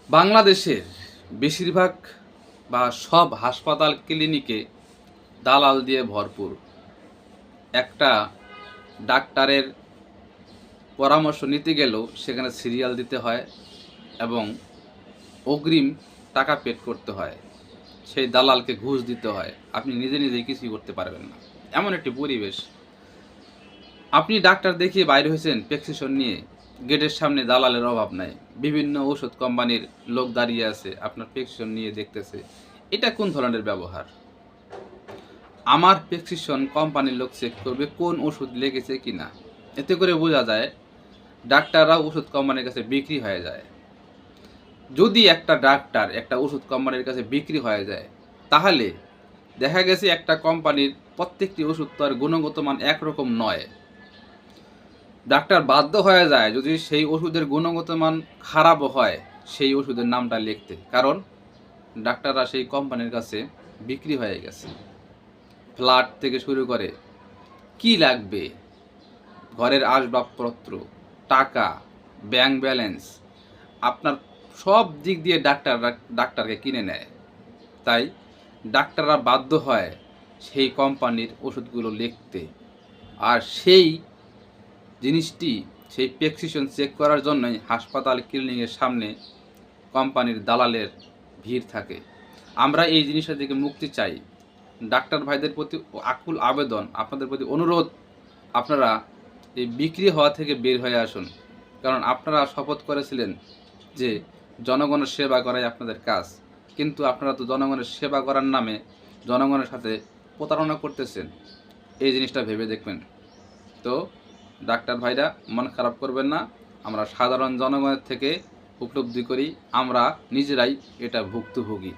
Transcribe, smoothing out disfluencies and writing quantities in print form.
বাংলাদেশের বেশিরভাগ বা সব হাসপাতাল ক্লিনিকে দালাল দিয়ে ভরপুর। একটা ডাক্তারের পরামর্শ নিতে গেলেও সেখানে সিরিয়াল দিতে হয় এবং অগ্রিম টাকা পেড করতে হয়। সেই দালালকে ঘুষ দিতে হয়। আপনি নিজে নিজেই কিছুই করতে পারবেন না, এমন একটি পরিবেশ। আপনি ডাক্তার দেখিয়ে বাইরে হয়েছেন প্রেসক্রিপশন নিয়ে, গেটের সামনে দালালের অভাব নাই। বিভিন্ন ওষুধ কোম্পানির লোক দাঁড়িয়ে আছে, আপনার প্রেসক্রিপশন নিয়ে দেখতেছে। এটা কোন ধরনের ব্যবহার? আমার প্রেসক্রিপশন কোম্পানির লোক চেক করবে কোন ওষুধ লেগেছে কিনা। এতে করে বোঝা যায় ডাক্তাররা ওষুধ কোম্পানির কাছে বিক্রি হয়ে যায়। যদি একটা ডাক্তার একটা ওষুধ কোম্পানির কাছে বিক্রি হয়ে যায়, তাহলে দেখা গেছে একটা কোম্পানির প্রত্যেকটি ওষুধ তো আর গুণগত মান একরকম নয়। ডাক্তার বাধ্য হয়ে যায় যদি সেই ওষুধের গুণগত মান খারাপও হয় সেই ওষুধের নামটা লিখতে, কারণ ডাক্তাররা সেই কোম্পানির কাছে বিক্রি হয়ে গেছে। ফ্ল্যাট থেকে শুরু করে কি লাগবে, ঘরের আসবাবপত্র, টাকা, ব্যাংক ব্যালেন্স, আপনার সব দিক দিয়ে ডাক্তারকে কিনে নেয়। তাই ডাক্তাররা বাধ্য হয় সেই কোম্পানির ওষুধগুলো লিখতে। আর সেই জিনিসটি, সেই প্রেসক্রিপশন চেক করার জন্যই হাসপাতাল ক্লিনিকের সামনে কোম্পানির দালালের ভিড় থাকে। আমরা এই জিনিসটা থেকে মুক্তি চাই। ডাক্তার ভাইদের প্রতি আকুল আবেদন, আপনাদের প্রতি অনুরোধ, আপনারা এই বিক্রি হওয়া থেকে বের হয়ে আসুন। কারণ আপনারা শপথ করেছিলেন যে জনগণের সেবা করাই আপনাদের কাজ, কিন্তু আপনারা তো জনগণের সেবা করার নামে জনগণের সাথে প্রতারণা করতেছেন। এই জিনিসটা ভেবে দেখবেন। তো ডাক্তার ভাইরা মন খারাপ করবেন না, আমরা সাধারণ জনগণের থেকে উপলব্ধি করি, আমরা নিজেরাই এটা ভুক্তভোগী।